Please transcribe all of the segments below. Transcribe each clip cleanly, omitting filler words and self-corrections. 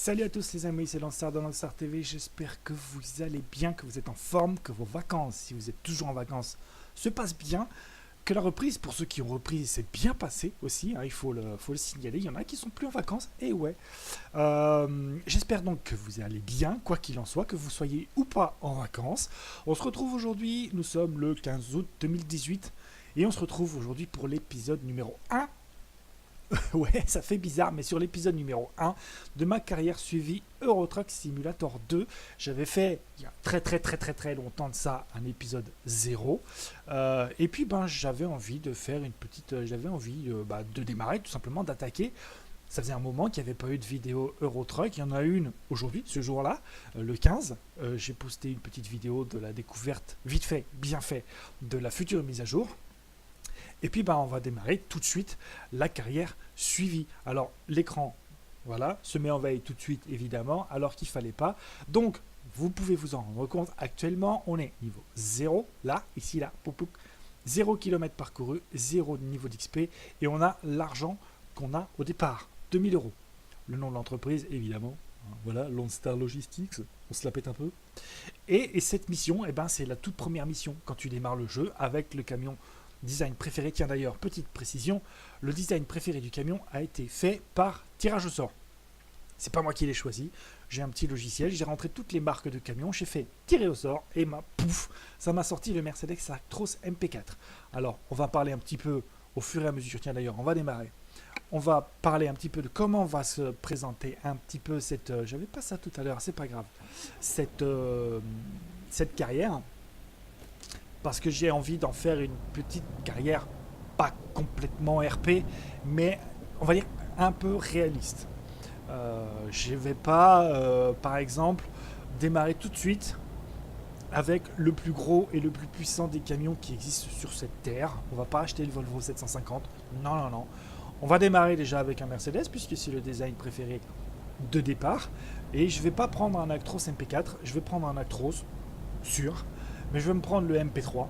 Salut à tous les amis, c'est Lansar de Lansar TV, j'espère que vous allez bien, que vous êtes en forme, que vos vacances, si vous êtes toujours en vacances, se passent bien, que la reprise, pour ceux qui ont repris, s'est bien passée aussi, hein, faut le signaler, il y en a qui sont plus en vacances, et ouais. J'espère donc que vous allez bien, quoi qu'il en soit, que vous soyez ou pas en vacances. On se retrouve aujourd'hui, nous sommes le 15 août 2018, et on se retrouve aujourd'hui pour l'épisode numéro 1. Ouais, ça fait bizarre, mais sur l'épisode numéro 1 de ma carrière suivie Euro Truck Simulator 2, j'avais fait, il y a très longtemps de ça, un épisode 0. Et puis, j'avais envie de faire une petite... j'avais envie de démarrer, tout simplement, d'attaquer. Ça faisait un moment qu'il n'y avait pas eu de vidéo Euro Truck. Il y en a une aujourd'hui, ce jour-là, le 15. J'ai posté une petite vidéo de la découverte, vite fait, bien fait, de la future mise à jour. Et puis on va démarrer tout de suite la carrière suivie. Alors l'écran, voilà, se met en veille tout de suite évidemment, alors qu'il ne fallait pas. Donc vous pouvez vous en rendre compte, actuellement on est niveau 0, là, ici, là, poup, poup, 0 km parcouru, 0 niveau d'XP, et on a l'argent qu'on a au départ, 2000 euros. Le nom de l'entreprise évidemment, voilà, Lone Star Logistics, on se la pète un peu. Et cette mission, c'est la toute première mission quand tu démarres le jeu avec le camion design préféré. Tiens d'ailleurs, petite précision, le design préféré du camion a été fait par tirage au sort. C'est pas moi qui l'ai choisi, j'ai un petit logiciel, j'ai rentré toutes les marques de camions, j'ai fait tirer au sort et pouf, ça m'a sorti le Mercedes Actros MP4. Alors, on va parler un petit peu au fur et à mesure. Tiens d'ailleurs, on va démarrer. On va parler un petit peu de comment va se présenter un petit peu cette... j'avais pas ça tout à l'heure, c'est pas grave. Cette carrière. Parce que j'ai envie d'en faire une petite carrière, pas complètement RP, mais on va dire un peu réaliste. Je ne vais pas, par exemple, démarrer tout de suite avec le plus gros et le plus puissant des camions qui existent sur cette terre. On ne va pas acheter le Volvo 750. Non, non, non. On va démarrer déjà avec un Mercedes, puisque c'est le design préféré de départ. Et je ne vais pas prendre un Actros MP4, je vais prendre un Actros sûr. Mais je vais me prendre le MP3.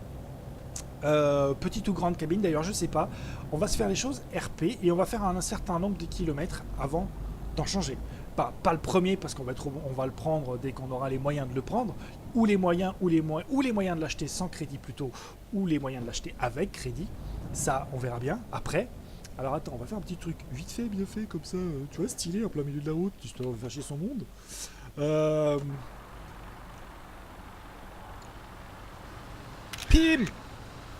Petite ou grande cabine, d'ailleurs, je sais pas. On va se faire les choses RP et on va faire un certain nombre de kilomètres avant d'en changer. Pas le premier parce qu'on va le prendre dès qu'on aura les moyens de le prendre, ou les moyens de l'acheter sans crédit plutôt, ou les moyens de l'acheter avec crédit. Ça, on verra bien après. Alors attends, on va faire un petit truc vite fait, bien fait, comme ça, tu vois, stylé, en plein milieu de la route, histoire de faire chier son monde. Pim.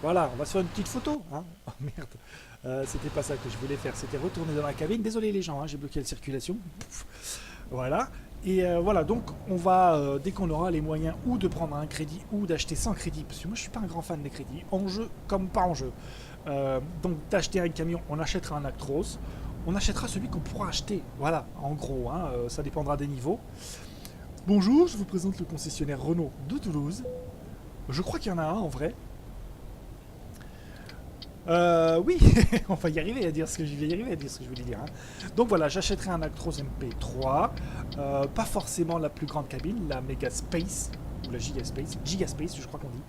Voilà, on va se faire une petite photo. Hein. Oh merde, c'était pas ça que je voulais faire. C'était retourner dans la cabine. Désolé les gens, hein, j'ai bloqué la circulation. Pouf. Voilà. Et voilà, donc on va, dès qu'on aura les moyens ou de prendre un crédit ou d'acheter sans crédit, parce que moi je suis pas un grand fan des crédits, en jeu comme pas en jeu. Donc d'acheter un camion, on achètera un Actros. On achètera celui qu'on pourra acheter. Voilà, en gros, hein, ça dépendra des niveaux. Bonjour, je vous présente le concessionnaire Renault de Toulouse. Je crois qu'il y en a un en vrai. Oui, on va y arriver à dire ce que je vais y arriver à dire ce que je voulais dire. Hein. Donc voilà, j'achèterai un Actros MP3, pas forcément la plus grande cabine, la Mega Space ou la Giga Space, je crois qu'on dit.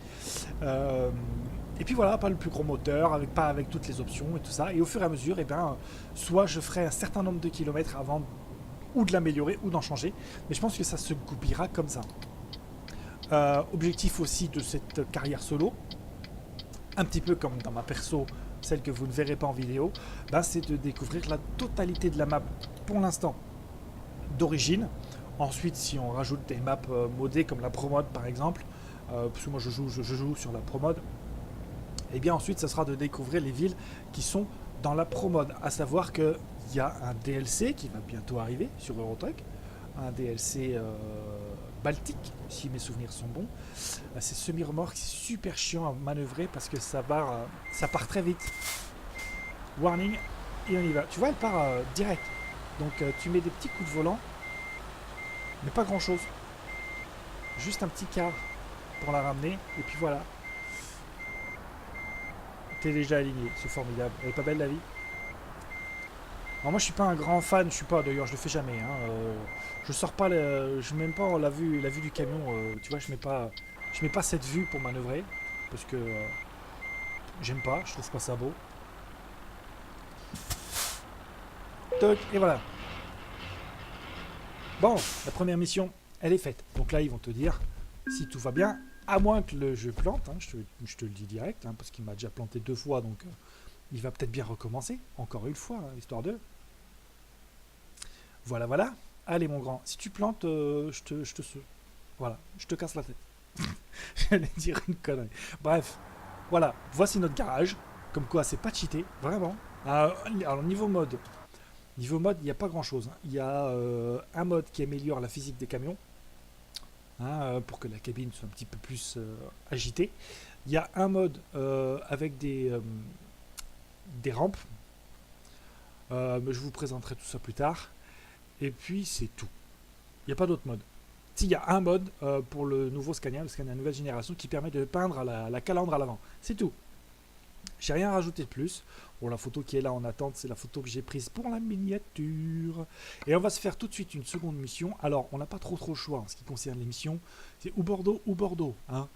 Et puis voilà, pas le plus gros moteur, pas avec toutes les options et tout ça. Et au fur et à mesure, soit je ferai un certain nombre de kilomètres avant ou de l'améliorer ou d'en changer, mais je pense que ça se goupillera comme ça. Objectif aussi de cette carrière solo. Un petit peu comme dans ma perso, celle que vous ne verrez pas en vidéo, c'est de découvrir la totalité de la map pour l'instant d'origine. Ensuite, si on rajoute des maps modées comme la Promode par exemple, parce que moi je joue sur la Promode, et bien ensuite ça sera de découvrir les villes qui sont dans la Promode. À savoir qu'il y a un DLC qui va bientôt arriver sur Euro Truck, un DLC Baltique, si mes souvenirs sont bons. C'est semi-remorque, c'est super chiant à manœuvrer parce que ça part très vite. Warning, et on y va. Tu vois, elle part direct. Donc tu mets des petits coups de volant, mais pas grand chose. Juste un petit quart pour la ramener, et puis voilà. T'es déjà aligné, c'est formidable. Elle est pas belle la vie? Alors moi je suis pas un grand fan, je suis pas, d'ailleurs je le fais jamais. Hein, je sors pas, je mets même pas la vue du camion. Tu vois, je mets pas cette vue pour manœuvrer parce que j'aime pas, je trouve pas ça beau. Toc, et voilà. Bon, la première mission, elle est faite. Donc là, ils vont te dire si tout va bien, à moins que le jeu plante, hein, je te le dis direct, hein, parce qu'il m'a déjà planté 2 fois, donc il va peut-être bien recommencer, encore une fois, hein, histoire de... Voilà, voilà. Allez, mon grand, si tu plantes, voilà, je te casse la tête. J'allais dire une connerie. Bref, voilà, voici notre garage. Comme quoi, c'est pas cheaté, vraiment. Alors, niveau mode, il n'y a pas grand chose. Il y a un mode qui améliore la physique des camions, hein, pour que la cabine soit un petit peu plus agitée. Il y a un mode avec des rampes, mais je vous présenterai tout ça plus tard. Et puis c'est tout. Il n'y a pas d'autre mode. S'il y a un mode pour le nouveau Scania, le Scania nouvelle génération, qui permet de peindre la calandre à l'avant. C'est tout. J'ai rien rajouté de plus. Bon, la photo qui est là en attente, c'est la photo que j'ai prise pour la miniature. Et on va se faire tout de suite une seconde mission. Alors, on n'a pas trop le choix en ce qui concerne les missions. C'est ou Bordeaux. Hein.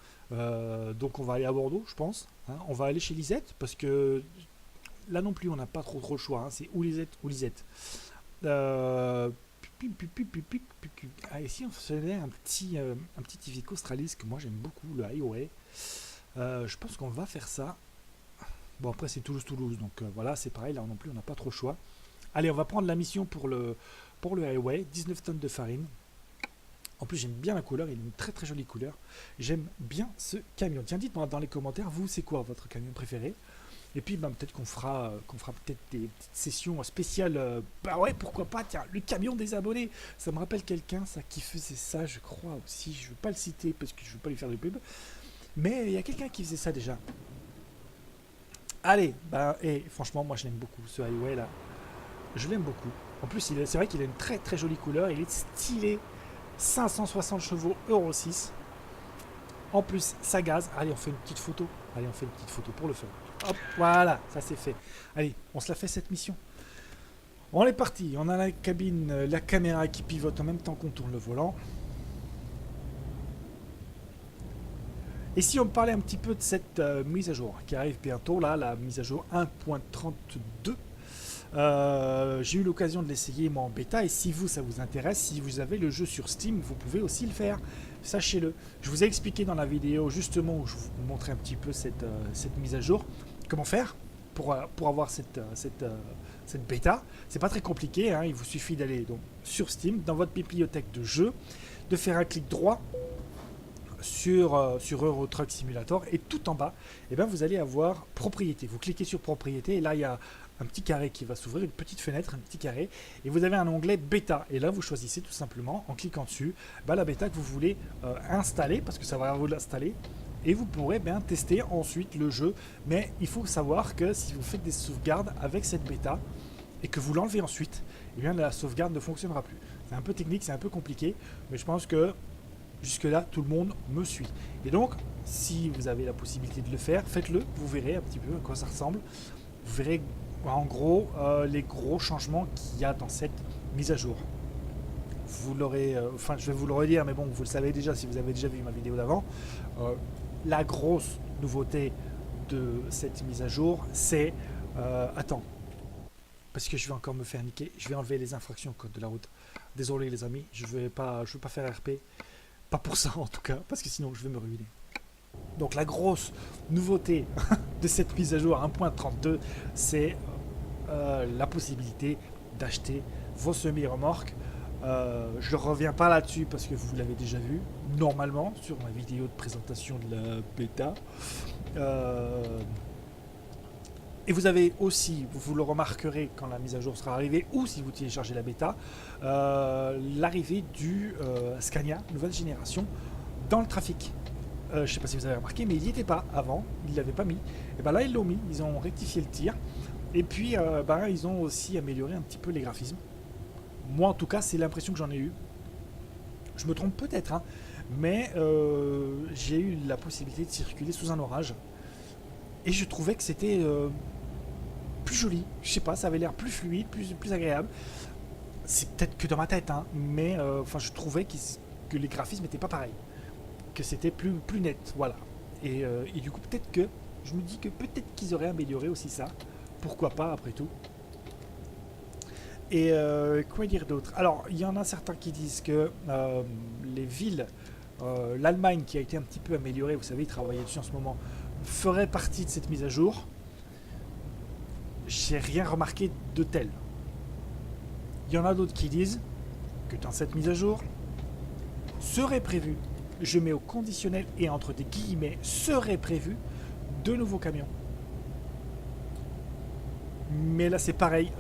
Donc on va aller à Bordeaux, je pense. Hein. On va aller chez Lisette, parce que là non plus, on n'a pas trop le choix. Hein. C'est ou Lisette ou Lisette. Ah, ici, on faisait un petit Iveco Stralis que moi j'aime beaucoup, le Highway. Je pense qu'on va faire ça. Bon, après c'est Toulouse, donc voilà, c'est pareil, là non plus on n'a pas trop le choix. Allez, on va prendre la mission pour le Highway, 19 tonnes de farine. En plus j'aime bien la couleur, il a une très très jolie couleur. J'aime bien ce camion. Tiens, dites-moi dans les commentaires, vous c'est quoi votre camion préféré? Et puis peut-être qu'on fera peut-être des petites sessions spéciales. Bah ouais, pourquoi pas, tiens, le camion des abonnés. Ça me rappelle quelqu'un ça qui faisait ça, je crois aussi. Je ne veux pas le citer parce que je ne veux pas lui faire de pub. Mais il y a quelqu'un qui faisait ça déjà. Allez, et franchement, moi je l'aime beaucoup, ce Highway là. Je l'aime beaucoup. En plus, c'est vrai qu'il a une très très jolie couleur. Il est stylé. 560 chevaux, Euro 6. En plus, ça gaz. Allez, on fait une petite photo. Allez, on fait une petite photo pour le fun. Hop, voilà, ça c'est fait. Allez, on se la fait cette mission. On est parti. On a la cabine, la caméra qui pivote en même temps qu'on tourne le volant. Et si on parlait un petit peu de cette mise à jour qui arrive bientôt, là, la mise à jour 1.32. J'ai eu l'occasion de l'essayer moi en bêta, et si ça vous intéresse, si vous avez le jeu sur Steam, vous pouvez aussi le faire, sachez-le. Je vous ai expliqué dans la vidéo justement où je vous montrais un petit peu cette mise à jour, comment faire pour avoir cette bêta. C'est pas très compliqué, hein, il vous suffit d'aller donc sur Steam, dans votre bibliothèque de jeux, de faire un clic droit sur Euro Truck Simulator, et tout en bas, vous allez avoir propriété. Vous cliquez sur propriété, et là il y a un petit carré qui va s'ouvrir, une petite fenêtre, un petit carré, et vous avez un onglet bêta, et là vous choisissez tout simplement en cliquant dessus la bêta que vous voulez installer, parce que ça va vous l'installer, et vous pourrez tester ensuite le jeu. Mais il faut savoir que si vous faites des sauvegardes avec cette bêta et que vous l'enlevez ensuite, la sauvegarde ne fonctionnera plus. C'est un peu technique, c'est un peu compliqué, mais je pense que jusque là tout le monde me suit. Et donc si vous avez la possibilité de le faire, faites-le, vous verrez un petit peu à quoi ça ressemble. Vous verrez en gros les gros changements qu'il y a dans cette mise à jour. Vous l'aurez, je vais vous le redire, mais bon, vous le savez déjà si vous avez déjà vu ma vidéo d'avant. La grosse nouveauté de cette mise à jour, c'est attends, parce que je vais encore me faire niquer. Je vais enlever les infractions au code de la route. Désolé les amis, je veux pas faire RP. Pas pour ça en tout cas, parce que sinon je vais me ruiner. Donc la grosse nouveauté de cette mise à jour 1.32, c'est la possibilité d'acheter vos semi-remorques. Je ne reviens pas là-dessus parce que vous l'avez déjà vu normalement sur ma vidéo de présentation de la bêta. Et vous avez aussi, vous le remarquerez quand la mise à jour sera arrivée, ou si vous téléchargez la bêta, l'arrivée du Scania nouvelle génération dans le trafic. Je ne sais pas si vous avez remarqué, mais il n'y était pas avant, ils ne l'avaient pas mis. Et là ils l'ont mis, ils ont rectifié le tir. Et puis ils ont aussi amélioré un petit peu les graphismes. Moi en tout cas, c'est l'impression que j'en ai eu. Je me trompe peut-être, hein, mais j'ai eu la possibilité de circuler sous un orage. Et je trouvais que c'était plus joli. Je sais pas, ça avait l'air plus fluide, plus agréable. C'est peut-être que dans ma tête, hein, mais je trouvais que les graphismes n'étaient pas pareils. Que c'était plus net, voilà. Et du coup, peut-être que je me dis que peut-être qu'ils auraient amélioré aussi ça. Pourquoi pas, après tout. Et quoi dire d'autre? Alors, il y en a certains qui disent que les villes, l'Allemagne qui a été un petit peu améliorée, vous savez, ils travaillent dessus en ce moment, ferait partie de cette mise à jour. J'ai rien remarqué de tel. Il y en a d'autres qui disent que dans cette mise à jour serait prévu, je mets au conditionnel et entre des guillemets, serait prévu de nouveaux camions. Mais là c'est pareil,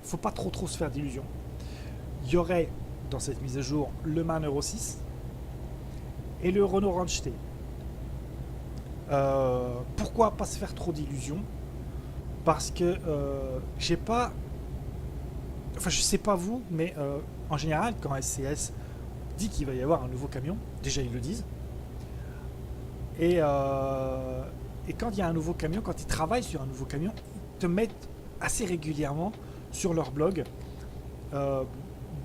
faut pas trop se faire d'illusions. Il y aurait dans cette mise à jour le MAN Euro 6 et le Renault Range T. Pourquoi pas se faire trop d'illusions? Parce que j'ai pas. Enfin, je sais pas vous, mais en général, quand SCS dit qu'il va y avoir un nouveau camion, déjà ils le disent. Et quand il y a un nouveau camion, quand ils travaillent sur un nouveau camion, ils te mettent assez régulièrement sur leur blog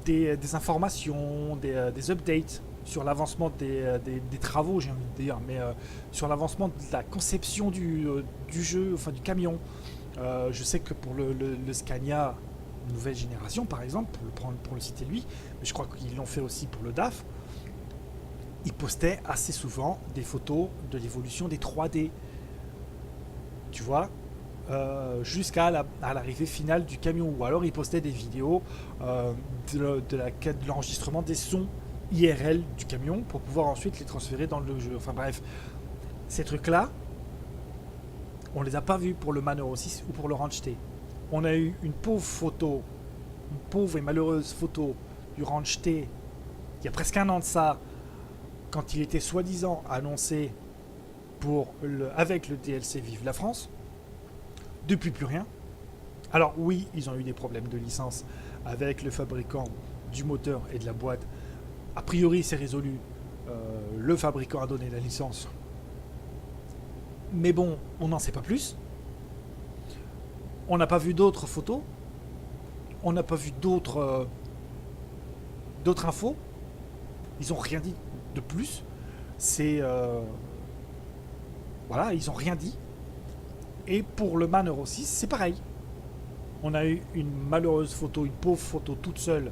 des informations, des updates sur l'avancement des travaux, j'ai envie de dire, mais sur l'avancement de la conception du jeu, enfin du camion. Je sais que pour le Scania nouvelle génération, par exemple, pour le citer lui, mais je crois qu'ils l'ont fait aussi pour le DAF, ils postaient assez souvent des photos de l'évolution des 3D. Tu vois, jusqu'à l'arrivée finale du camion. Ou alors ils postaient des vidéos de l'enregistrement des sons IRL du camion pour pouvoir ensuite les transférer dans le jeu. Enfin bref, ces trucs-là, on les a pas vus pour le MAN Euro 6 ou pour le Range T. On a eu une pauvre et malheureuse photo du Range T il y a presque un an de ça, quand il était soi-disant annoncé avec le DLC Vive la France. Depuis plus rien. Alors oui, ils ont eu des problèmes de licence avec le fabricant du moteur et de la boîte. A priori, c'est résolu. Le fabricant a donné la licence. Mais bon, on n'en sait pas plus. On n'a pas vu d'autres photos. On n'a pas vu d'autres infos. Ils n'ont rien dit de plus. Voilà, ils n'ont rien dit. Et pour le MAN Euro 6, c'est pareil. On a eu une malheureuse photo, une pauvre photo toute seule.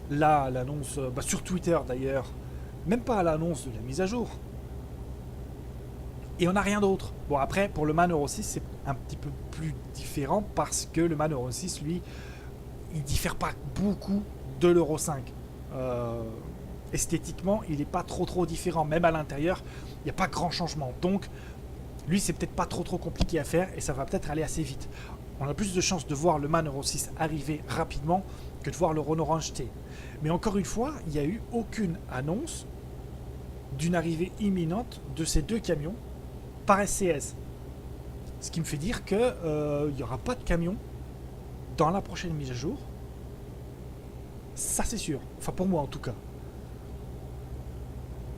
Là, à l'annonce, sur Twitter d'ailleurs, même pas à l'annonce de la mise à jour. Et on n'a rien d'autre. Bon, après, pour le MAN Euro 6, c'est un petit peu plus différent parce que le MAN Euro 6, lui, il diffère pas beaucoup de l'Euro 5. Esthétiquement, il n'est pas trop différent. Même à l'intérieur, il n'y a pas grand changement. Donc, lui, c'est peut-être pas trop compliqué à faire et ça va peut-être aller assez vite. On a plus de chances de voir le MAN Euro 6 arriver rapidement que de voir le Renault Range T. Mais encore une fois, il n'y a eu aucune annonce d'une arrivée imminente de ces deux camions par SCS. Ce qui me fait dire qu'il n'y aura pas de camion dans la prochaine mise à jour. Ça, c'est sûr. Enfin, pour moi, en tout cas.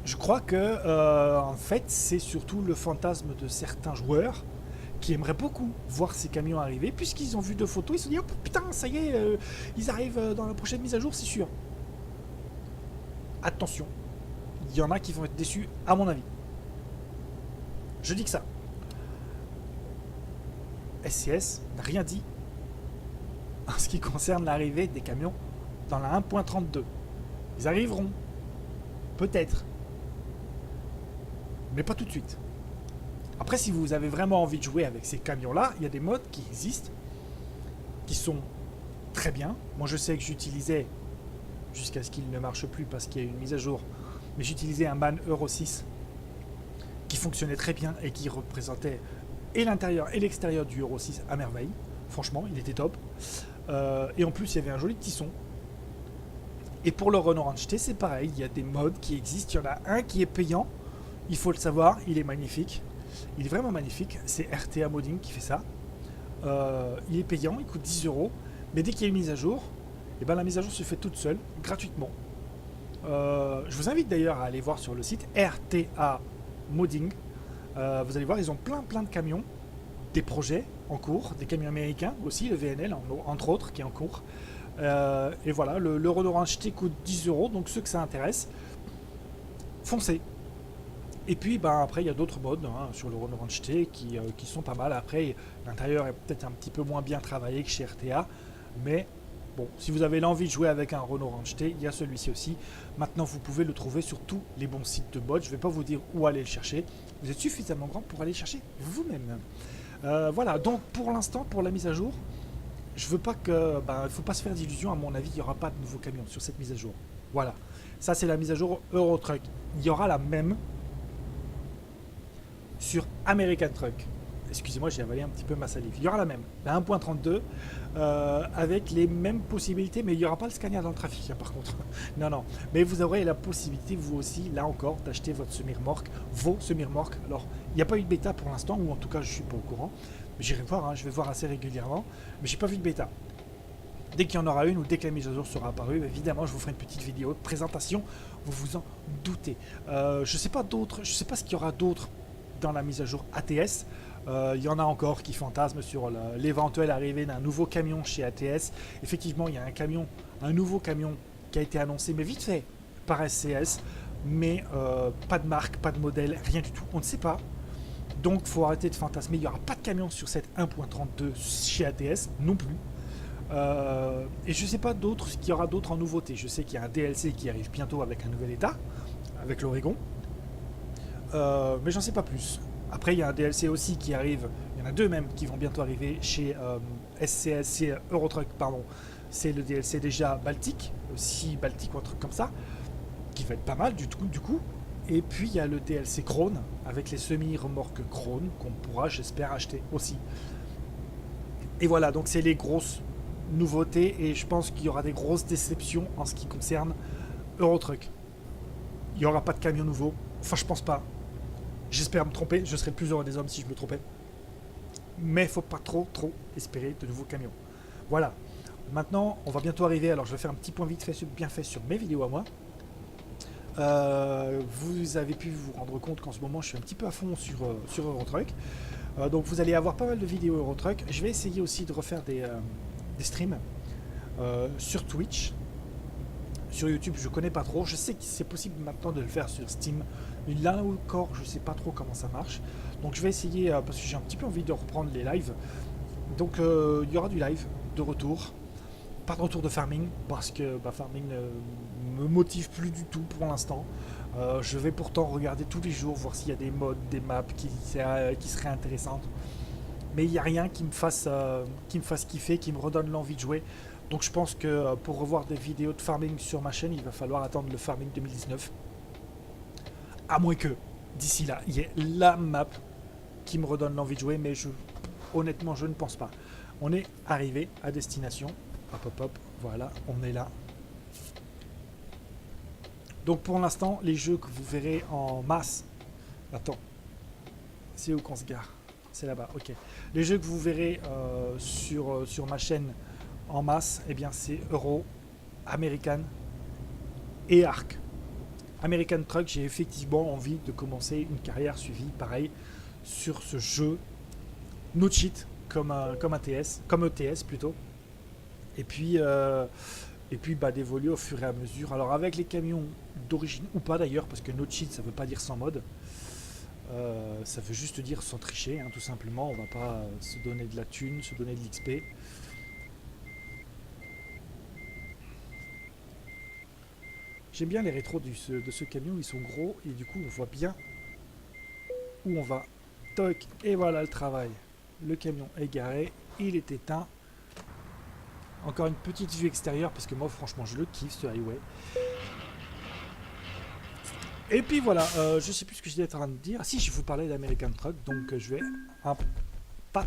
Je crois que, en fait, c'est surtout le fantasme de certains joueurs qui aimeraient beaucoup voir ces camions arriver, puisqu'ils ont vu deux photos, ils se sont dit, oh putain, ça y est, ils arrivent dans la prochaine mise à jour, c'est sûr. Attention, il y en a qui vont être déçus, à mon avis. Je dis que ça. SCS n'a rien dit en ce qui concerne l'arrivée des camions dans la 1.32. Ils arriveront, peut-être, mais pas tout de suite. Après, si vous avez vraiment envie de jouer avec ces camions-là, il y a des modes qui existent, qui sont très bien. Moi, je sais que j'utilisais, jusqu'à ce qu'il ne marche plus parce qu'il y a eu une mise à jour, mais j'utilisais un MAN Euro 6 qui fonctionnait très bien et qui représentait et l'intérieur et l'extérieur du Euro 6 à merveille. Franchement, il était top. Et en plus, il y avait un joli petit son. Et pour le Renault Range T, c'est pareil. Il y a des modes qui existent. Il y en a un qui est payant. Il faut le savoir, il est magnifique. Il est vraiment magnifique. C'est RTA Modding qui fait ça. Il est payant, il coûte 10 €. Mais dès qu'il y a une mise à jour, et ben la mise à jour se fait toute seule, gratuitement. Je vous invite d'ailleurs à aller voir sur le site RTA Modding. Vous allez voir, ils ont plein de camions, des projets en cours, des camions américains aussi, le VNL entre autres qui est en cours. Et voilà, le Renault Range T coûte 10 €, donc ceux que ça intéresse, foncez. Et puis ben, après il y a d'autres modes hein, sur le Renault Range T qui sont pas mal. Après l'intérieur est peut-être un petit peu moins bien travaillé que chez RTA, mais bon, si vous avez l'envie de jouer avec un Renault Range T, il y a celui-ci aussi. Maintenant vous pouvez le trouver sur tous les bons sites de mods. Je ne vais pas vous dire où aller le chercher. Vous êtes suffisamment grand pour aller le chercher vous-même. Voilà, donc pour l'instant, pour la mise à jour, je veux pas que. Ben, il faut pas se faire d'illusions, à mon avis, il n'y aura pas de nouveaux camions sur cette mise à jour. Voilà. Ça, c'est la mise à jour Eurotruck. Il y aura la même sur American Truck. Excusez-moi, j'ai avalé un petit peu ma salive. Il y aura la même, la 1.32, avec les mêmes possibilités, mais il n'y aura pas le scanner dans le trafic, hein, par contre. Non, non. Mais vous aurez la possibilité, vous aussi, là encore, d'acheter votre semi-remorque, vos semi-remorques. Alors, il n'y a pas eu de bêta pour l'instant, ou en tout cas, je ne suis pas au courant. J'irai voir, hein, je vais voir assez régulièrement, mais j'ai pas vu de bêta. Dès qu'il y en aura une ou dès que la mise à jour sera apparue, évidemment, je vous ferai une petite vidéo de présentation. Vous vous en doutez. Je sais pas d'autres, je sais pas ce qu'il y aura d'autre dans la mise à jour ATS. Il y en a encore qui fantasment sur l'éventuelle arrivée d'un nouveau camion chez ATS. Effectivement, il y a un nouveau camion qui a été annoncé, mais vite fait par SCS, mais pas de marque, pas de modèle, rien du tout. On ne sait pas. Donc, faut arrêter de fantasmer. Il n'y aura pas de camion sur cette 1.32 chez ATS non plus. Et je ne sais pas ce qu'il y aura d'autre en nouveauté. Je sais qu'il y a un DLC qui arrive bientôt avec un nouvel état, avec l'Oregon. Mais j'en sais pas plus. Après, il y a un DLC aussi qui arrive. Il y en a deux même qui vont bientôt arriver chez SCS, c'est Eurotruck, pardon. C'est le DLC déjà Baltique, aussi Baltique ou un truc comme ça, qui va être pas mal du coup. Et puis il y a le DLC Krone avec les semi-remorques Krone qu'on pourra, j'espère, acheter aussi. Et voilà, donc c'est les grosses nouveautés et je pense qu'il y aura des grosses déceptions en ce qui concerne Eurotruck. Il n'y aura pas de camion nouveau. Enfin, je pense pas. J'espère me tromper. Je serais le plus heureux des hommes si je me trompais. Mais il faut pas trop espérer de nouveaux camions. Voilà. Maintenant, on va bientôt arriver. Alors, je vais faire un petit point vite fait, bien fait sur mes vidéos à moi. Vous avez pu vous rendre compte qu'en ce moment, je suis un petit peu à fond sur Eurotruck. Donc, vous allez avoir pas mal de vidéos Eurotruck. Je vais essayer aussi de refaire des streams sur Twitch. Sur YouTube, je connais pas trop. Je sais que c'est possible maintenant de le faire sur Steam. Mais là encore, je sais pas trop comment ça marche. Donc je vais essayer, parce que j'ai un petit peu envie de reprendre les lives. Donc il y aura du live de retour. Pas de retour de farming, parce que farming ne me motive plus du tout pour l'instant. Je vais pourtant regarder tous les jours, voir s'il y a des mods, des maps qui seraient intéressantes. Mais il n'y a rien qui me fasse kiffer, qui me redonne l'envie de jouer. Donc je pense que pour revoir des vidéos de farming sur ma chaîne, il va falloir attendre le farming 2019. À moins que, d'ici là, il y ait la map qui me redonne l'envie de jouer, mais honnêtement, je ne pense pas. On est arrivé à destination. Hop, voilà, on est là. Donc pour l'instant, les jeux que vous verrez en masse... Attends, c'est où qu'on se gare? C'est là-bas, ok. Les jeux que vous verrez sur ma chaîne en masse, eh bien c'est Euro, American et Arc. American Truck, j'ai effectivement envie de commencer une carrière suivie, pareil, sur ce jeu. No cheat, comme ETS plutôt. Et puis d'évoluer au fur et à mesure. Alors avec les camions d'origine, ou pas d'ailleurs, parce que no cheat, ça veut pas dire sans mode. Ça veut juste dire sans tricher, hein, tout simplement. On va pas se donner de la thune, se donner de l'XP. J'aime bien les rétros de ce camion, ils sont gros et du coup on voit bien où on va. Toc, et voilà le travail. Le camion est garé, il est éteint. Encore une petite vue extérieure parce que moi franchement je le kiffe ce highway. Et puis voilà, je sais plus ce que j'étais en train de dire. Ah, si, je vous parlais d'American Truck, donc je vais pas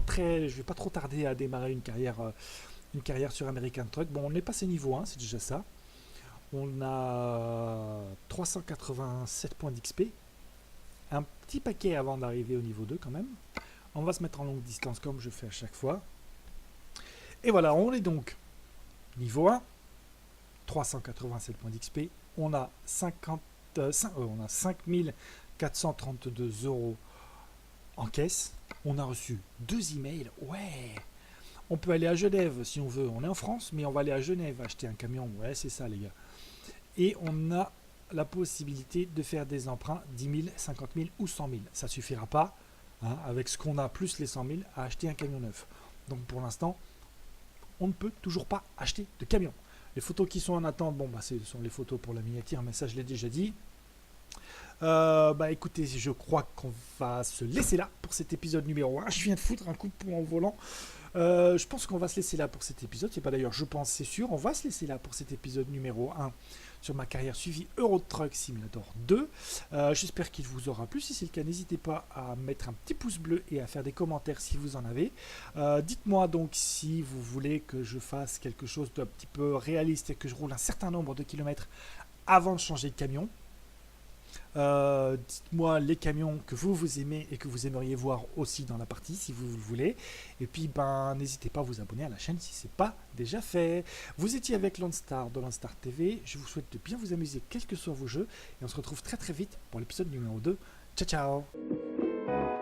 trop tarder à démarrer une carrière sur American Truck. Bon, on est passé niveau 1, c'est déjà ça. On a 387 points d'XP. Un petit paquet avant d'arriver au niveau 2 quand même. On va se mettre en longue distance comme je fais à chaque fois. Et voilà, on est donc niveau 1. 387 points d'XP. On a 5432 € en caisse. On a reçu 2 emails. Ouais. On peut aller à Genève si on veut. On est en France, mais on va aller à Genève acheter un camion. Ouais, c'est ça les gars. Et on a la possibilité de faire des emprunts 10 000, 50 000 ou 100 000. Ça ne suffira pas, hein, avec ce qu'on a plus les 100 000, à acheter un camion neuf. Donc pour l'instant, on ne peut toujours pas acheter de camion. Les photos qui sont en attente, bon, ce sont les photos pour la miniature, mais ça je l'ai déjà dit. Écoutez, je crois qu'on va se laisser là pour cet épisode numéro 1. Je viens de foutre un coup de poing en volant. Je pense qu'on va se laisser là pour cet épisode. C'est pas d'ailleurs, je pense, c'est sûr. On va se laisser là pour cet épisode numéro 1 sur ma carrière suivie Euro Truck Simulator 2. J'espère qu'il vous aura plu. Si c'est le cas, n'hésitez pas à mettre un petit pouce bleu et à faire des commentaires si vous en avez. Dites-moi donc si vous voulez que je fasse quelque chose d'un petit peu réaliste et que je roule un certain nombre de kilomètres avant de changer de camion. Dites-moi les camions que vous aimez et que vous aimeriez voir aussi dans la partie si vous le voulez. Et puis n'hésitez pas à vous abonner à la chaîne si ce n'est pas déjà fait. Vous étiez avec Landstar de Landstar TV. Je vous souhaite de bien vous amuser quels que soient vos jeux. Et on se retrouve très très vite pour l'épisode numéro 2. Ciao ciao.